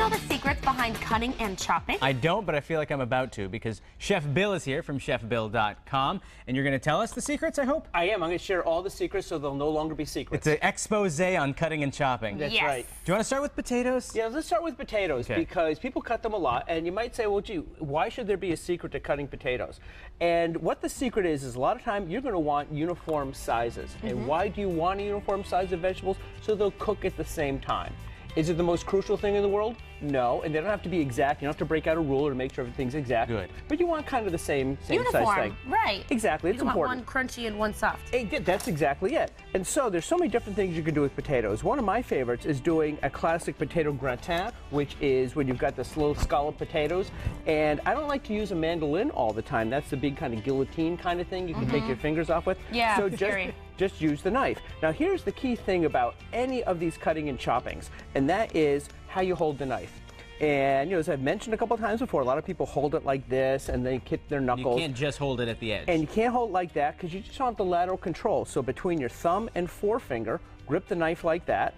know the secrets behind cutting and chopping? I don't, but I feel like I'm about to because Chef Bill is here from chefbill.com, and you're going to tell us the secrets, I hope? I am. I'm going to share all the secrets so they'll no longer be secrets. It's an expose on cutting and chopping. That's Yes. right. Do you want to start with potatoes? Yeah, let's start with potatoes because people cut them a lot, and you might say, well, gee, why should there be a secret to cutting potatoes? And what the secret is a lot of time you're going to want uniform sizes. And why do you want a uniform size of vegetables? So they'll cook at the same time. Is it the most crucial thing in the world? No, and they don't have to be exact. You don't have to break out a ruler to make sure everything's exact. Good. But you want kind of the same Uniform, size thing. right. Exactly, it's you don't important. want one crunchy and one soft. That's exactly it. And so there's so many different things you can do with potatoes. One of my favorites is doing a classic potato gratin, which is when you've got this little scallop potatoes. And I don't like to use a mandolin all the time. That's the big kind of guillotine kind of thing you can take your fingers off with. Yeah, so scary. just use the knife. Now here's the key thing about any of these cutting and choppings, and that is how you hold the knife. And you know, as I've mentioned a couple times before, a lot of people hold it like this and they hit their knuckles. You can't just hold it at the edge. And you can't hold it like that because you just don't have the lateral control. So between your thumb and forefinger, grip the knife like that,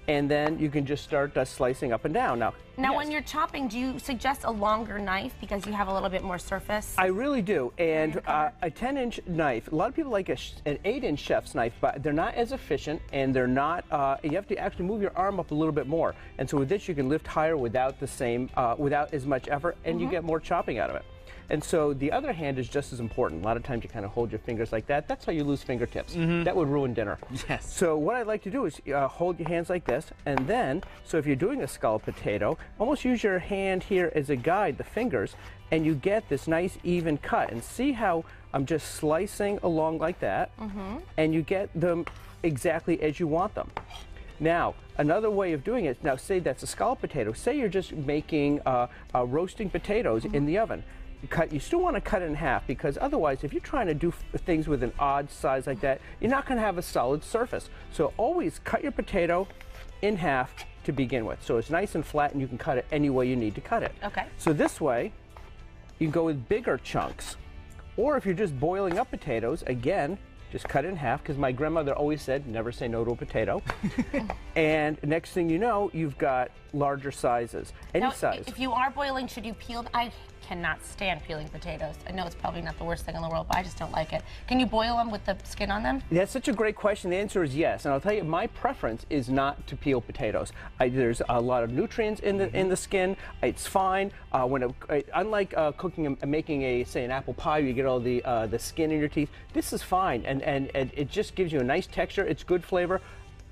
and then you can just start slicing up and down. Now, yes, when you're chopping, do you suggest a longer knife because you have a little bit more surface? I really do. And a 10-inch knife, a lot of people like an 8-inch chef's knife, but they're not as efficient, and they're not, you have to actually move your arm up a little bit more. And so with this, you can lift higher without the same, without as much effort, and you get more chopping out of it. And so the other hand is just as important. A lot of times you kind of hold your fingers like that. That's how you lose fingertips. That would ruin dinner. Yes. So what I like to do is hold your hands like this, and then, so if you're doing a scalloped potato, almost use your hand here as a guide, the fingers, and you get this nice even cut. And see how I'm just slicing along like that, and you get them exactly as you want them. Now, another way of doing it, now say that's a scalloped potato. Say you're just making roasting potatoes in the oven. You still want to cut it in half because otherwise, if you're trying to do things with an odd size like that, you're not going to have a solid surface. So always cut your potato in half to begin with. So it's nice and flat and you can cut it any way you need to cut it. Okay. So this way, you can go with bigger chunks. Or if you're just boiling up potatoes, again, just cut it in half because my grandmother always said, never say no to a potato. And next thing you know, you've got larger sizes, any Now, size. if you are boiling, should you peel? I cannot stand peeling potatoes. I know it's probably not the worst thing in the world, but I just don't like it. Can you boil them with the skin on them? That's such a great question. The answer is yes, and I'll tell you, my preference is not to peel potatoes. There's a lot of nutrients in the skin. It's fine. Unlike cooking and making say an apple pie, you get all the skin in your teeth. This is fine, and it just gives you a nice texture. It's good flavor.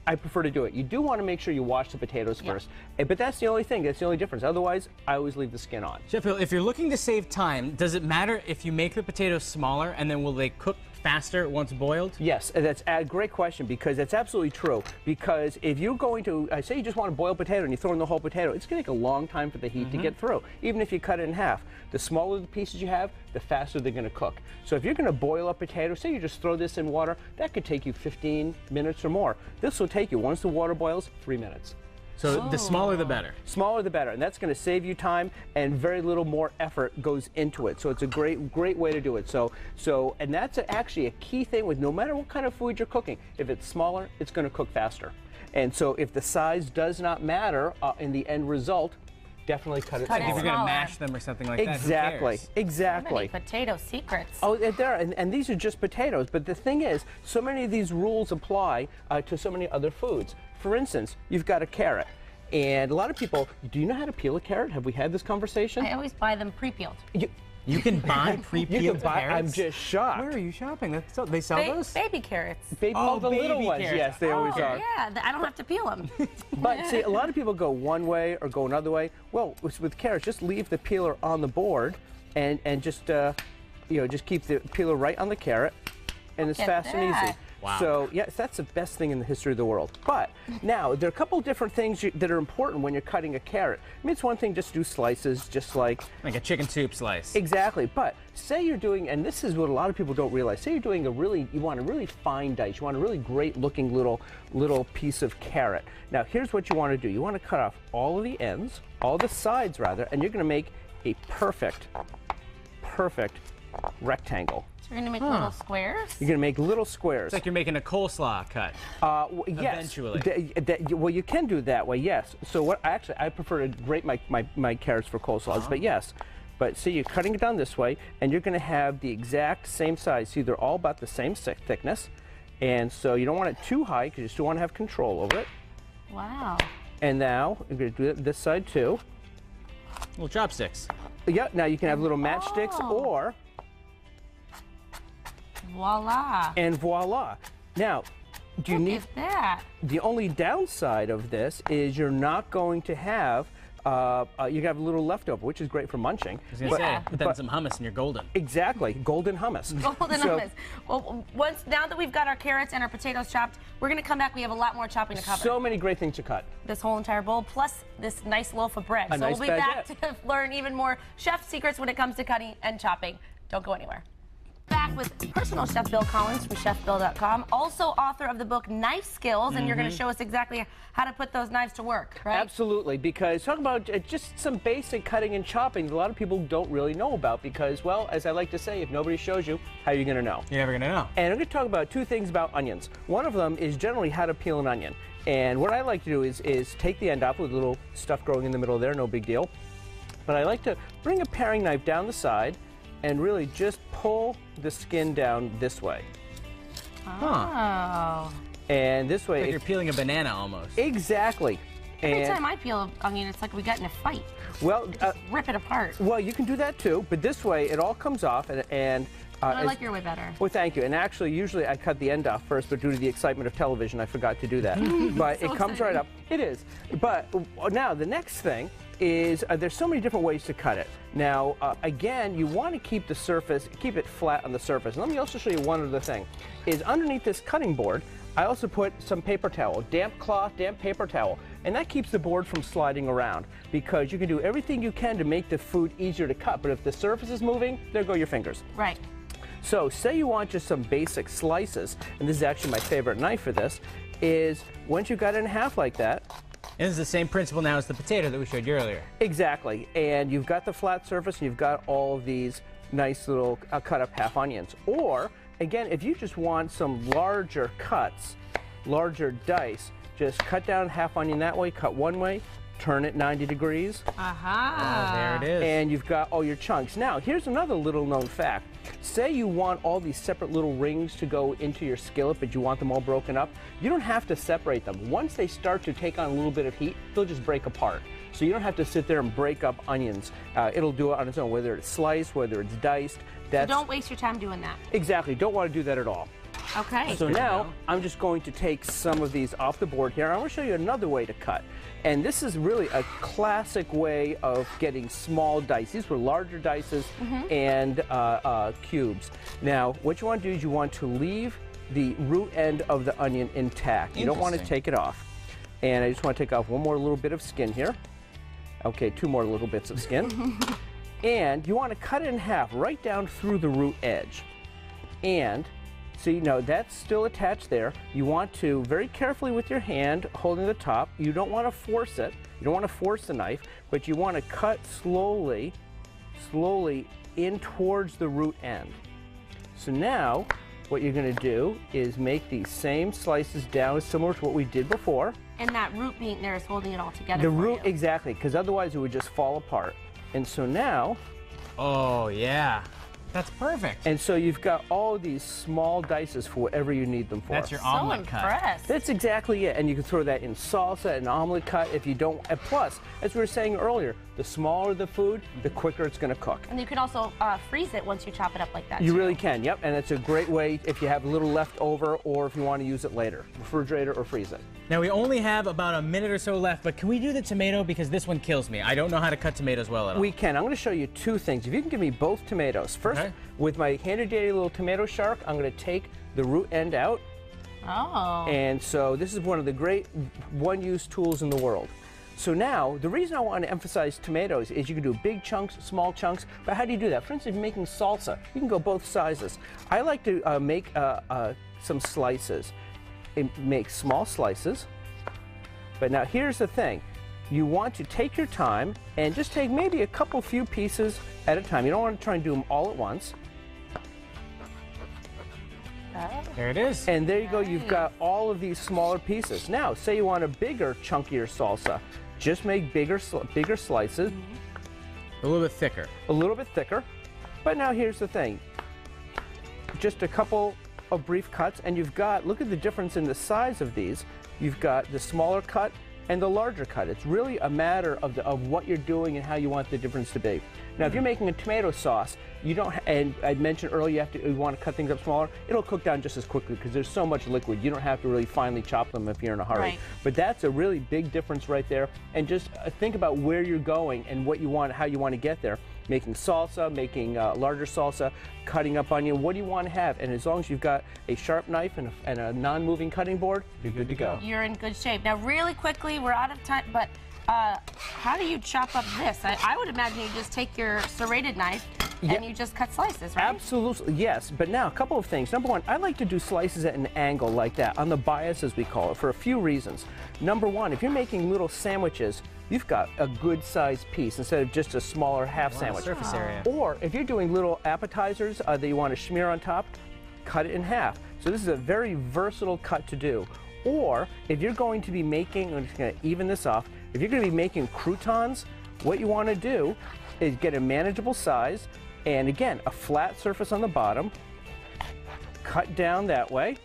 I prefer to do it. You do want to make sure you wash the potatoes first, but that's the only thing. That's the only difference. Otherwise, I always leave the skin on. Chef Bill, if you're looking to save time, does it matter if you make the potatoes smaller and then will they cook faster once boiled? Yes, that's a great question because that's absolutely true. Because if you're going to, say you just want to boil potato and you throw in the whole potato, it's going to take a long time for the heat to get through, even if you cut it in half. The smaller the pieces you have, the faster they're going to cook. So if you're going to boil a potato, say you just throw this in water, that could take you 15 minutes or more. This will take you, once the water boils, 3 minutes. So the smaller the better. Smaller the better, and that's going to save you time, and very little more effort goes into it. So it's a great way to do it. And that's actually a key thing with no matter what kind of food you're cooking. If it's smaller, it's going to cook faster. And so if the size does not matter in the end result, definitely cut it Cut it smaller. If you're going to smaller. mash them or something like that, Exactly, who cares? exactly. So many potato secrets. Oh, there, and these are just potatoes. But the thing is, so many of these rules apply to so many other foods. For instance, you've got a carrot. And a lot of people, do you know how to peel a carrot? Have we had this conversation? I always buy them pre-peeled. You can buy pre-peeled carrots? I'm just shocked. Where are you shopping? They sell those? Baby carrots. The little baby ones, carrots. yes, they always are. Yeah, I don't have to peel them. But see, a lot of people go one way or go another way. Well, with carrots, just leave the peeler on the board and just just keep the peeler right on the carrot, and it's fast and easy. Wow. So yes, that's the best thing in the history of the world. But now there are a couple different things that are important when you're cutting a carrot. I mean, it's one thing just to do slices, just like a chicken soup slice. Exactly. But say you're doing, and this is what a lot of people don't realize. Say you're doing you want a really fine dice. You want a really great looking little piece of carrot. Now here's what you want to do. You want to cut off all of the ends, all the sides rather, and you're going to make a perfect rectangle. So we're gonna make little squares. You're gonna make little squares. It's like you're making a coleslaw cut. Yes. Eventually. Well, you can do that way, yes. So what? Actually, I prefer to grate my carrots for coleslaws, but yes. But see, you're cutting it down this way, and you're going to have the exact same size. See, they're all about the same thickness, and so you don't want it too high because you still want to have control over it. Wow. And now you're going to do it this side too. Little chopsticks. Yeah. Now you can have little matchsticks, or Voila. and voila. Now, do you Look need? at that. The only downside of this is you're not going to have. You have a little leftover, which is great for munching. I was gonna say, put that in some hummus and you're golden. Exactly, golden hummus. Golden hummus. Well, now that we've got our carrots and our potatoes chopped, we're gonna come back. We have a lot more chopping to cover. So many great things to cut. This whole entire bowl, plus this nice loaf of bread. A So nice we'll be back baguette. to learn even more chef secrets when it comes to cutting and chopping. Don't go anywhere. Back with personal chef Bill Collins from chefbill.com, also author of the book Knife Skills, and you're going to show us exactly how to put those knives to work, right? Absolutely, because talk about just some basic cutting and chopping that a lot of people don't really know about because, well, as I like to say, if nobody shows you, how are you going to know? You're never gonna know. And I'm going to talk about two things about onions. One of them is generally how to peel an onion. And what I like to do is take the end off with a little stuff growing in the middle there, no big deal. But I like to bring a paring knife down the side and really just pull the skin down this way. Oh. And this way, Like you're peeling a banana almost. exactly. Every And time I peel an onion, it's like we got in a fight. well, Rip it apart. well, you can do that too, but this way it all comes off and I like your way better. well, thank you. And actually, usually I cut the end off first, but due to the excitement of television, I forgot to do that. But So it comes right exciting. up. It is. But now the next thing is there's so many different ways to cut it. Now, again, you want to keep the surface, keep it flat on the surface. And let me also show you one other thing. Is underneath this cutting board, I also put some paper towel, damp cloth, damp paper towel. And that keeps the board from sliding around because you can do everything you can to make the food easier to cut. But if the surface is moving, there go your fingers. Right. So say you want just some basic slices, and this is actually my favorite knife for this, is once you got it in half like that, And this is the same principle now as the potato that we showed you earlier. exactly, and you've got the flat surface and you've got all of these nice little cut up half onions. Or, again, if you just want some larger cuts, larger dice, just cut down half onion that way, cut one way, turn it 90 degrees, Aha. There it is. and you've got all your chunks. Now, here's another little known fact. Say you want all these separate little rings to go into your skillet, but you want them all broken up. You don't have to separate them. Once they start to take on a little bit of heat, they'll just break apart. So you don't have to sit there and break up onions. It'll do it on its own, whether it's sliced, whether it's diced. So That's don't waste your time doing that. exactly. Don't want to do that at all. Okay. So now I'm just going to take some of these off the board here. I want to show you another way to cut. And this is really a classic way of getting small dice. These were larger dices and cubes. Now, what you want to do is you want to leave the root end of the onion intact. You don't want to Interesting. take it off. And I just want to take off one more little bit of skin here. Okay, two more little bits of skin. And you want to cut it in half right down through the root edge. And see, now that's still attached there. You want to very carefully with your hand holding the top. You don't want to force it. You don't want to force the knife, but you want to cut slowly, slowly in towards the root end. So now what you're going to do is make these same slices down similar to what we did before. And that root being there is holding it all together. The for root, you. exactly, because otherwise it would just fall apart. And so now, Oh, yeah. That's perfect. and so you've got all these small dices for whatever you need them for. That's your So omelet cut. impressed. That's exactly it. And you can throw that in salsa, an omelet cut if you don't. And plus, as we were saying earlier, the smaller the food, the quicker it's going to cook. And you can also freeze it once you chop it up like that. You too. really can, yep. And it's a great way if you have a little left over or if you want to use it later. Refrigerator or freeze it. Now we only have about a minute or so left, but can we do the tomato? Because this one kills me. I don't know how to cut tomatoes well at all. We can. I'm going to show you two things. If you can give me both tomatoes. First, Okay. with my handy dandy little tomato shark, I'm going to take the root end out. Oh. And so this is one of the great one-use tools in the world. So now, the reason I want to emphasize tomatoes is you can do big chunks, small chunks, but how do you do that? For instance, if you're making salsa, you can go both sizes. I like to make some slices. Make small slices. But now here's the thing. You want to take your time and just take maybe a couple few pieces at a time. You don't want to try and do them all at once. There it is. And there you go, you've got all of these smaller pieces. Now, say you want a bigger, chunkier salsa. Just make bigger slices. A little bit thicker. A little bit thicker. But now here's the thing. Just a couple of brief cuts, and you've got, look at the difference in the size of these. You've got the smaller cut and the larger cut. It's really a matter of what you're doing and how you want the difference to be. Now, if you're making a tomato sauce, you don't, and I mentioned earlier you want to cut things up smaller, it'll cook down just as quickly because there's so much liquid. You don't have to really finely chop them if you're in a hurry. Right. But that's a really big difference right there. And just think about where you're going and what you want, how you want to get there. Making salsa, making larger salsa, cutting up onion, what do you want to have? And as long as you've got a sharp knife and a non-moving cutting board, you're good to go. You're in good shape. Now, really quickly, we're out of time, but how do you chop up this? I would imagine you just take your serrated knife and you just cut slices, right? Absolutely, yes. But now, a couple of things. Number one, I like to do slices at an angle like that, on the bias as we call it, for a few reasons. Number one, if you're making little sandwiches, you've got a good sized piece instead of just a smaller half sandwich. Surface area. Or if you're doing little appetizers that you want to smear on top, cut it in half. So this is a very versatile cut to do. Or if you're going to be making, I'm just going to even this off, if you're going to be making croutons, what you want to do is get a manageable size, and again, a flat surface on the bottom, cut down that way,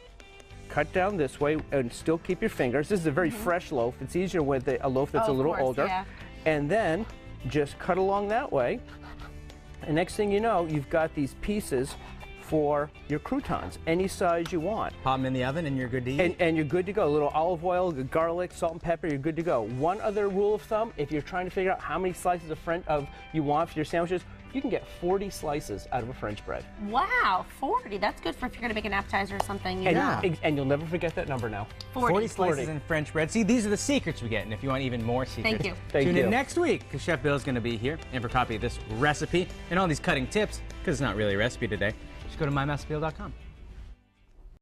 cut down this way, and still keep your fingers. This is a very fresh loaf. It's easier with a loaf that's a little older. Yeah. And then just cut along that way. And next thing you know, you've got these pieces for your croutons, any size you want. Pop them in the oven and you're good to eat. And you're good to go. A little olive oil, garlic, salt and pepper, you're good to go. One other rule of thumb, if you're trying to figure out how many slices of you want for your sandwiches, you can get 40 slices out of a French bread. Wow, 40. That's good for if you're going to make an appetizer or something. And you'll never forget that number now. 40 slices in French bread. See, these are the secrets we get, and if you want even more secrets, Thank you. tune in next week, because Chef Bill's going to be here, and for a copy of this recipe and all these cutting tips, because it's not really a recipe today, just go to mymastermeal.com.